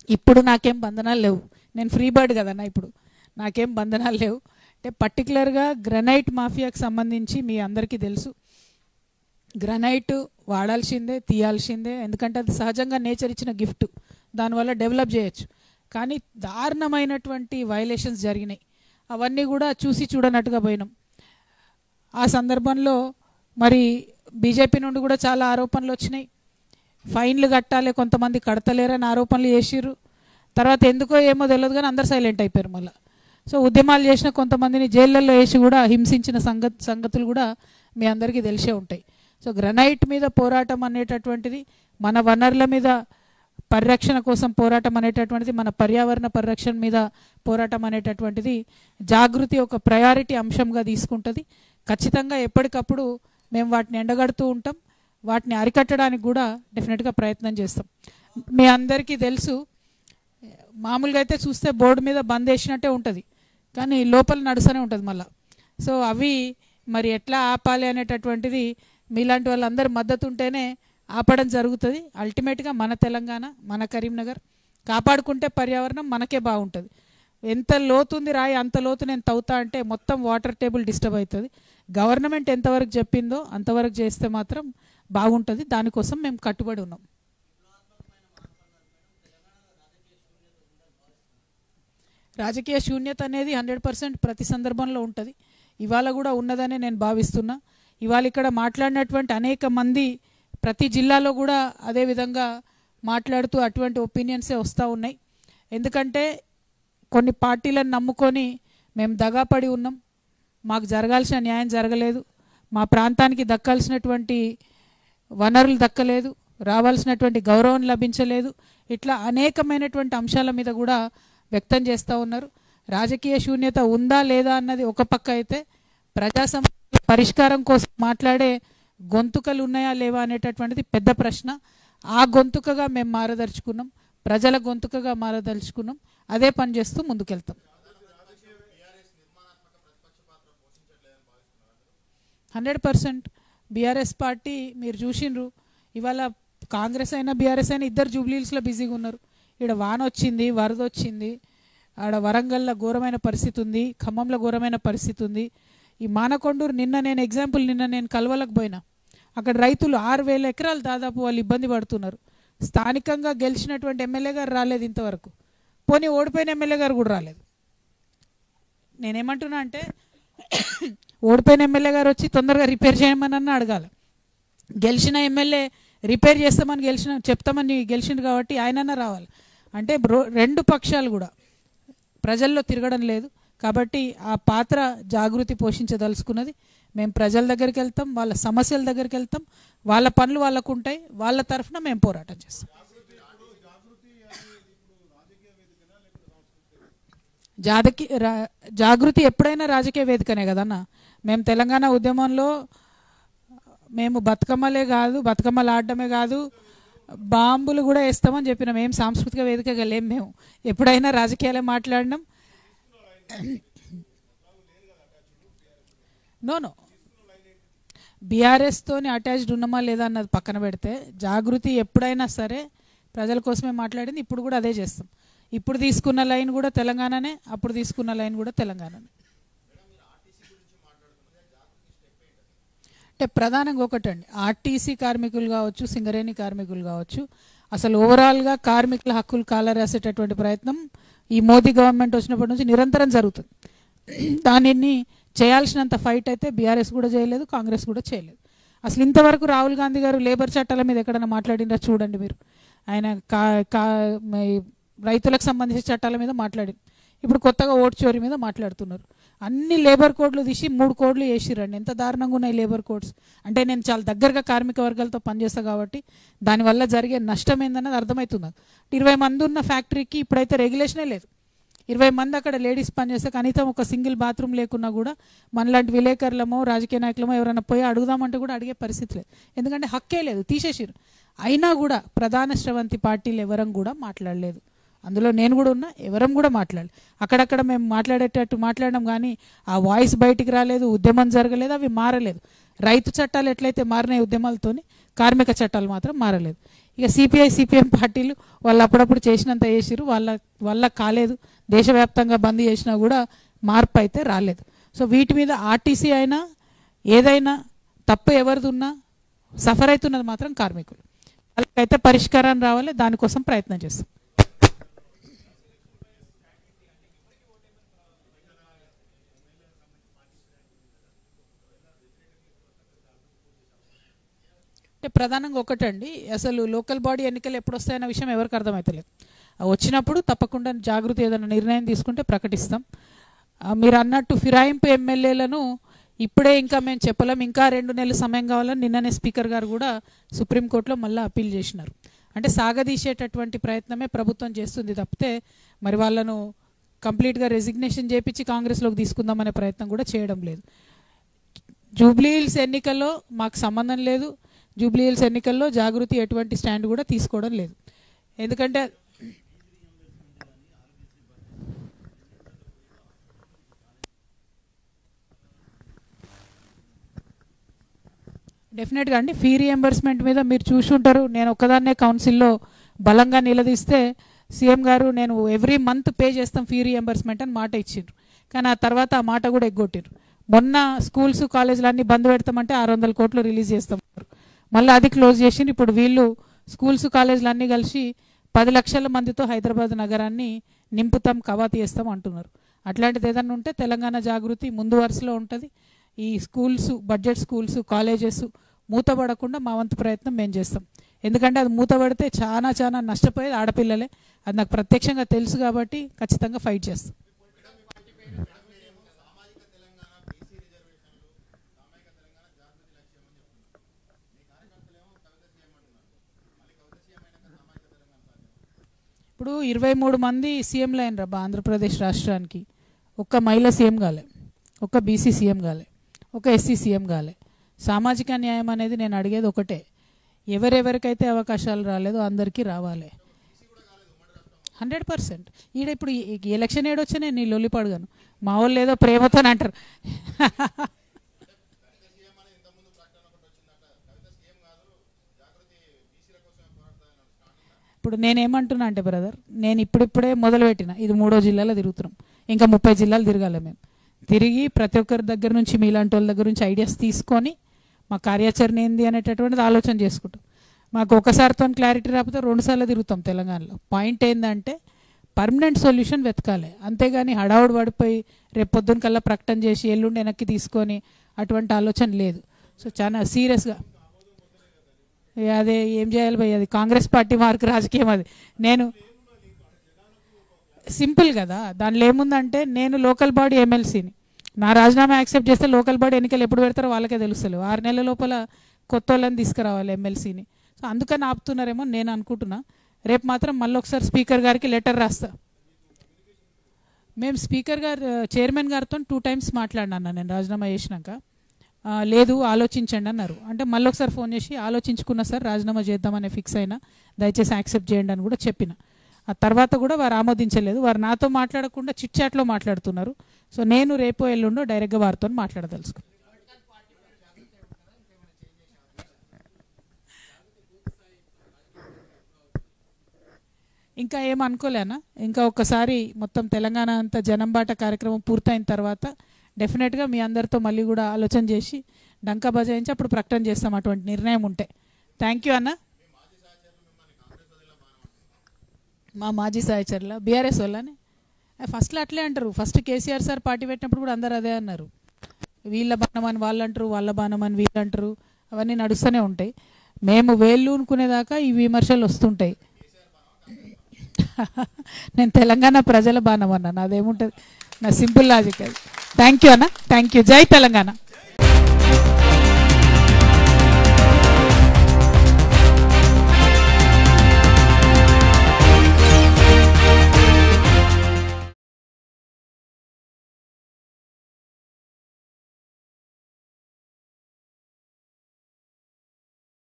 ఇప్పుడు నాకేం బంధనాలు లేవు, నేను ఫ్రీ బర్డ్ కదన్నా, ఇప్పుడు నాకేం బంధనాలు లేవు. అంటే పర్టికులర్గా గ్రనైట్ మాఫియాకి సంబంధించి మీ అందరికీ తెలుసు, గ్రనైట్ వాడాల్సిందే, తీయాల్సిందే, ఎందుకంటే అది సహజంగా నేచర్ ఇచ్చిన గిఫ్ట్, దానివల్ల డెవలప్ చేయొచ్చు. కానీ దారుణమైనటువంటి వైలేషన్స్ జరిగినాయి, అవన్నీ కూడా చూసి చూడనట్టుగా పోయినాం. ఆ సందర్భంలో మరి బీజేపీ నుండి కూడా చాలా ఆరోపణలు వచ్చినాయి, ఫైన్లు కట్టాలి, కొంతమంది కడతలేరని ఆరోపణలు చేసిర్రు. తర్వాత ఎందుకో ఏమో తెలియదు కానీ అందరు సైలెంట్ అయిపోయారు మళ్ళీ. సో ఉద్యమాలు చేసిన కొంతమందిని జైళ్ళల్లో వేసి కూడా హింసించిన సంగతులు కూడా మీ అందరికీ తెలిసే ఉంటాయి. సో గ్రనైట్ మీద పోరాటం అనేటటువంటిది, మన వనరుల మీద పరిరక్షణ కోసం పోరాటం అనేటటువంటిది, మన పర్యావరణ పరిరక్షణ మీద పోరాటం అనేటటువంటిది జాగృతి ఒక ప్రయారిటీ అంశంగా తీసుకుంటుంది. ఖచ్చితంగా ఎప్పటికప్పుడు మేము వాటిని ఎండగడుతూ ఉంటాం, వాటిని అరికట్టడానికి కూడా డెఫినెట్గా ప్రయత్నం చేస్తాం. మీ అందరికీ తెలుసు, మామూలుగా అయితే చూస్తే బోర్డు మీద బంద్ వేసినట్టే ఉంటుంది, కానీ లోపల నడుస్తూనే ఉంటుంది మళ్ళీ. సో అవి మరి ఎట్లా ఆపాలి అనేటటువంటిది మీలాంటి వాళ్ళందరి మద్దతు ఉంటేనే ఆపడం జరుగుతుంది. అల్టిమేట్గా మన తెలంగాణ, మన కరీంనగర్ కాపాడుకుంటే పర్యావరణం మనకే బాగుంటుంది. ఎంత లోతుంది రాయి అంత లోతు నేను తవ్వుతా అంటే మొత్తం వాటర్ టేబుల్ డిస్టర్బ్ అవుతుంది. గవర్నమెంట్ ఎంతవరకు చెప్పిందో అంతవరకు చేస్తే మాత్రం బాగుంటుంది. దానికోసం మేము కట్టుబడి ఉన్నాం. రాజకీయ శూన్యత అనేది 100% ప్రతి సందర్భంలో ఉంటుంది, ఇవాళ కూడా ఉన్నదనే నేను భావిస్తున్నా. ఇవాళ ఇక్కడ మాట్లాడినటువంటి అనేక మంది ప్రతి జిల్లాలో కూడా అదే విధంగా మాట్లాడుతూ అటువంటి ఒపీనియన్సే వస్తూ ఉన్నాయి. ఎందుకంటే కొన్ని పార్టీలను నమ్ముకొని మేము దగాపడి ఉన్నాం, మాకు జరగాల్సిన న్యాయం జరగలేదు, మా ప్రాంతానికి దక్కాల్సినటువంటి వనరులు దక్కలేదు, రావాల్సినటువంటి గౌరవం లభించలేదు, ఇట్లా అనేకమైనటువంటి అంశాల మీద కూడా వ్యక్తం చేస్తూ ఉన్నారు. రాజకీయ శూన్యత ఉందా లేదా అన్నది ఒక పక్క అయితే, ప్రజా సమస్యల పరిష్కారం కోసం మాట్లాడే గొంతుకలు ఉన్నాయా లేవా అనేటటువంటిది పెద్ద ప్రశ్న. ఆ గొంతుకగా మేము మారదలుచుకున్నాం, ప్రజల గొంతుకగా మారదలుచుకున్నాం, అదే పని చేస్తూ ముందుకెళ్తాం. 100% బీఆర్ఎస్ పార్టీ మీరు చూసిండ్రు, ఇవాళ కాంగ్రెస్ అయినా బీఆర్ఎస్ అయినా ఇద్దరు జూబ్లీహిల్స్లో బిజీగా ఉన్నారు. ఇక్కడ వాన వచ్చింది, వరద వచ్చింది, ఆడ వరంగల్లో ఘోరమైన పరిస్థితి ఉంది, ఖమ్మంలో ఘోరమైన పరిస్థితి ఉంది. ఈ మానకొండూరు నిన్న నేను కల్వలకు పోయినా, అక్కడ రైతులు 6,000 ఎకరాలు దాదాపు వాళ్ళు ఇబ్బంది పడుతున్నారు. స్థానికంగా గెలిచినటువంటి ఎమ్మెల్యే గారు రాలేదు ఇంతవరకు, పోనీ ఓడిపోయిన ఎమ్మెల్యే గారు కూడా రాలేదు. నేనేమంటున్నా అంటే ఓడిపోయిన ఎమ్మెల్యే గారు వచ్చి తొందరగా రిపేర్ చేయమని అడగాలి. గెలిచిన ఎమ్మెల్యే రిపేర్ చేస్తామని చెప్తామని గెలిచిండు కాబట్టి ఆయనన్నా రావాలి. అంటే రెండు పక్షాలు కూడా ప్రజల్లో తిరగడం లేదు. కాబట్టి ఆ పాత్ర జాగృతి పోషించదలుచుకున్నది. మేము ప్రజల దగ్గరికి వెళ్తాం, వాళ్ళ సమస్యల దగ్గరికి వెళ్తాం, వాళ్ళ పనులు వాళ్ళకు ఉంటాయి, వాళ్ళ తరఫున మేము పోరాటం చేస్తాం. జాగృతి ఎప్పుడైనా రాజకీయ వేదికనే కదన్న. మేము తెలంగాణ ఉద్యమంలో మేము బతుకమ్మలే కాదు, బతుకమ్మలు ఆడటమే కాదు, బాంబులు కూడా వేస్తామని చెప్పినాం. ఏం సాంస్కృతిక వేదికగా లేం, మేము ఎప్పుడైనా రాజకీయాలే మాట్లాడినాం. నో బీఆర్ఎస్తోని అటాచ్డ్ ఉన్నామా లేదా అన్నది పక్కన పెడితే, జాగృతి ఎప్పుడైనా సరే ప్రజల కోసమే మాట్లాడింది, ఇప్పుడు కూడా అదే చేస్తాం. ఇప్పుడు తీసుకున్న లైన్ కూడా తెలంగాణనే, అప్పుడు తీసుకున్న లైన్ కూడా తెలంగాణనే. అంటే ప్రధానంగా ఒకటండి, ఆర్టీసీ కార్మికులు కావచ్చు, సింగరేణి కార్మికులు కావచ్చు, అసలు ఓవరాల్గా కార్మికుల హక్కులు కాలరాసేటటువంటి ప్రయత్నం ఈ మోదీ గవర్నమెంట్ వచ్చినప్పటి నుంచి నిరంతరం జరుగుతుంది. దానిని చేయాల్సినంత ఫైట్ అయితే బీఆర్ఎస్ కూడా చేయలేదు, కాంగ్రెస్ కూడా చేయలేదు. అసలు ఇంతవరకు రాహుల్ గాంధీ గారు లేబర్ చట్టాల మీద ఎక్కడైనా మాట్లాడినరా చూడండి మీరు. ఆయన రైతులకు సంబంధించిన చట్టాల మీద మాట్లాడింది, ఇప్పుడు కొత్తగా ఓటు చోరీ మీద మాట్లాడుతున్నారు. అన్ని లేబర్ కోడ్లు తీసి 3 కోడ్లు వేసిరండి. ఎంత దారుణంగా ఉన్నాయి లేబర్ కోడ్స్ అంటే. నేను చాలా దగ్గరగా కార్మిక వర్గాలతో పనిచేస్తాను కాబట్టి దానివల్ల జరిగే నష్టం ఏందన్నది అర్థమవుతుంది. 20 మంది ఉన్న ఫ్యాక్టరీకి ఇప్పుడైతే రెగ్యులేషనే లేదు. 20 మంది అక్కడ లేడీస్ పనిచేస్తే కనీసం ఒక సింగిల్ బాత్రూమ్ లేకున్నా కూడా మనలాంటి విలేకరులమో రాజకీయ నాయకులమో ఎవరైనా పోయి అడుగుదామంటే కూడా అడిగే పరిస్థితి లేదు, ఎందుకంటే హక్కే లేదు, తీసేసిరు. అయినా కూడా ప్రధాన స్రవంతి పార్టీలు ఎవరం కూడా మాట్లాడలేదు. అందులో నేను కూడా ఉన్నా, ఎవరం కూడా మాట్లాడలేదు. అక్కడక్కడ మేము మాట్లాడేటట్టు మాట్లాడడం కానీ ఆ వాయిస్ బయటికి రాలేదు, ఉద్యమం జరగలేదు, అవి మారలేదు. రైతు చట్టాలు ఎట్లయితే మారినాయి ఉద్యమాలతోని, కార్మిక చట్టాలు మాత్రం మారలేదు. ఇక సిపిఐ సిపిఎం పార్టీలు వాళ్ళు అప్పుడప్పుడు చేసినంత చేసిరు, వాళ్ళ కాలేదు. దేశవ్యాప్తంగా బంద్ చేసినా కూడా మార్పు అయితే రాలేదు. సో వీటి మీద ఆర్టీసీ అయినా ఏదైనా తప్పు ఎవరిది ఉన్నా సఫర్ అవుతున్నది మాత్రం కార్మికులు. వాళ్ళకైతే పరిష్కారం రావాలి, దానికోసం ప్రయత్నం చేస్తాం. అంటే ప్రధానంగా ఒకటండి, అసలు లోకల్ బాడీ ఎన్నికలు ఎప్పుడు వస్తాయన్న విషయం ఎవరికి అర్థమవుతలేదు. వచ్చినప్పుడు తప్పకుండా జాగృతి ఏదైనా నిర్ణయం తీసుకుంటే ప్రకటిస్తాం. మీరు అన్నట్టు ఫిరాయింపు ఎమ్మెల్యేలను ఇప్పుడే ఇంకా మేము చెప్పలేం, ఇంకా 2 నెలల సమయం కావాలని నిన్ననే స్పీకర్ గారు కూడా సుప్రీంకోర్టులో మళ్ళీ అప్పీల్ చేసినారు. అంటే సాగదీసేటటువంటి ప్రయత్నమే ప్రభుత్వం చేస్తుంది తప్పితే మరి వాళ్ళను కంప్లీట్గా రెసిగ్నేషన్ చేపించి కాంగ్రెస్లోకి తీసుకుందామనే ప్రయత్నం కూడా చేయడం లేదు. జూబ్లీహిల్స్ ఎన్నికల్లో మాకు సంబంధం లేదు, జూబ్లీహిల్స్ ఎన్నికల్లో జాగృతి ఎటువంటి స్టాండ్ కూడా తీసుకోవడం లేదు. ఎందుకంటే డెఫినెట్గా అండి ఫీ రియంబర్స్మెంట్ మీద మీరు చూసుంటారు, నేను ఒక్కదాన్నే కౌన్సిల్లో బలంగా నిలదీస్తే సీఎం గారు నేను ఎవ్రీ మంత్ పే చేస్తాం ఫీ రియంబర్స్మెంట్ అని మాట ఇచ్చిండ్రు. కానీ ఆ తర్వాత ఆ మాట కూడా ఎగ్గొట్టిరు. మొన్న స్కూల్స్ కాలేజీలు అన్నీ బంద్ పెడతామంటే 600 కోట్లు రిలీజ్ చేస్తాం, మళ్ళీ అది క్లోజ్ చేసి ఇప్పుడు వీళ్ళు స్కూల్స్ కాలేజీలు అన్నీ కలిసి 10 లక్షల మందితో హైదరాబాద్ నగరాన్ని నింపుతాం, కవాతీ చేస్తాం అంటున్నారు. అట్లాంటిది ఏదన్నా ఉంటే తెలంగాణ జాగృతి ముందు వరుసలో ఉంటుంది. ఈ స్కూల్స్, బడ్జెట్ స్కూల్స్, కాలేజెస్ మూతపడకుండా మా వంతు ప్రయత్నం మేము చేస్తాం. ఎందుకంటే అది మూతపడితే చాలా చాలా నష్టపోయేది ఆడపిల్లలే, అది నాకు ప్రత్యక్షంగా తెలుసు కాబట్టి ఖచ్చితంగా ఫైట్ చేస్తాం. ఇప్పుడు 23 మంది సీఎంలు అయినరా ఆంధ్రప్రదేశ్ రాష్ట్రానికి, ఒక్క మహిళా సీఎం కాలే, ఒక్క బీసీ సీఎం కాలే, ఒక ఎస్సీ సీఎం కాలే. సామాజిక న్యాయం అనేది నేను అడిగేది ఒకటే, ఎవరెవరికైతే అవకాశాలు రాలేదో అందరికీ రావాలి 100%. ఈడ ఇప్పుడు ఎలక్షన్ ఏడొచ్చా నేను నీ లొల్లిపడగాను, మా వాళ్ళు ఏదో ప్రేమతో అంటారు. ఇప్పుడు నేనేమంటున్నా అంటే బ్రదర్, నేను ఇప్పుడిప్పుడే మొదలుపెట్టిన, ఇది 3వ జిల్లాలో తిరుగుతున్నాం, ఇంకా 30 జిల్లాలు తిరగాలి. మేము తిరిగి ప్రతి ఒక్కరి దగ్గర నుంచి, మీలాంటి వాళ్ళ దగ్గర నుంచి ఐడియాస్ తీసుకొని మా కార్యాచరణ ఏంది అనేటటువంటిది ఆలోచన చేసుకుంటాం. మాకు ఒకసారితో క్లారిటీ రాకపోతే 2 సార్లు తిరుగుతాం తెలంగాణలో. పాయింట్ ఏంటంటే పర్మనెంట్ సొల్యూషన్ వెతకాలి, అంతేగాని హడావుడు పడిపోయి రేపు పొద్దున్న కల్లా ప్రకటన చేసి ఎల్లుండి వెనక్కి తీసుకొని అటువంటి ఆలోచన లేదు. సో చాలా సీరియస్గా అదే ఏం చేయాలి భయ్, అది కాంగ్రెస్ పార్టీ మార్కు రాజకీయం. అది నేను సింపుల్ కదా, దానిలో ఏముందంటే నేను లోకల్ బాడీ ఎమ్మెల్సీని, నా రాజీనామా యాక్సెప్ట్ చేస్తే లోకల్ బాడీ ఎన్నికలు ఎప్పుడు పెడతారో వాళ్ళకే తెలుస్తలేవు. 6 నెలల లోపల కొత్త వాళ్ళని తీసుకురావాలి ఎమ్మెల్సీని. సో అందుకని ఆపుతున్నారేమో నేను అనుకుంటున్నా. రేపు మాత్రం మళ్ళీ ఒకసారి స్పీకర్ గారికి లెటర్ రాస్తా. మేము స్పీకర్ గారు చైర్మన్ గారితో 2 టైమ్స్ మాట్లాడినా నేను రాజీనామా చేసినాక. లేదు ఆలోచించండి అన్నారు. అంటే మళ్ళీ ఒకసారి ఫోన్ చేసి ఆలోచించుకున్నా సార్, రాజీనామా చేద్దామని ఫిక్స్ అయినా, దయచేసి యాక్సెప్ట్ చేయండి అని కూడా చెప్పిన. ఆ తర్వాత కూడా వారు ఆమోదించలేదు, వారు నాతో మాట్లాడకుండా చిట్ చాట్లో మాట్లాడుతున్నారు. సో నేను రేపో ఎల్లుండో డైరెక్ట్గా వారితో మాట్లాడదలుచుకున్నాను. ఇంకా ఏమనుకోలేనా, ఇంకా ఒక్కసారి మొత్తం తెలంగాణ అంతా జనంబాట కార్యక్రమం పూర్తయిన తర్వాత డెఫినెట్గా మీ అందరితో మళ్ళీ కూడా ఆలోచన చేసి డంకా బజాయించి అప్పుడు ప్రకటన చేస్తాం అటువంటి నిర్ణయం ఉంటే. థ్యాంక్ యూ అన్న. మా మాజీ సహచరుల బీఆర్ఎస్ వాళ్ళని ఫస్ట్లో అట్లే అంటారు. ఫస్ట్ కేసీఆర్ సార్ పార్టీ పెట్టినప్పుడు కూడా అందరు అదే అన్నారు, వీళ్ళ బాణమని వాళ్ళు అంటారు, వాళ్ళ బాణమని వీళ్ళు అంటారు, అవన్నీ నడుస్తూనే ఉంటాయి. మేము వేళ్ళు అనుకునేదాకా ఈ విమర్శలు వస్తుంటాయి. నేను తెలంగాణ ప్రజల బాణం అన్నా, నాదేముంటుంది, నా సింపుల్ లాజిక్ అది. థ్యాంక్ యూ అన్న, థ్యాంక్ యూ. జై తెలంగాణ.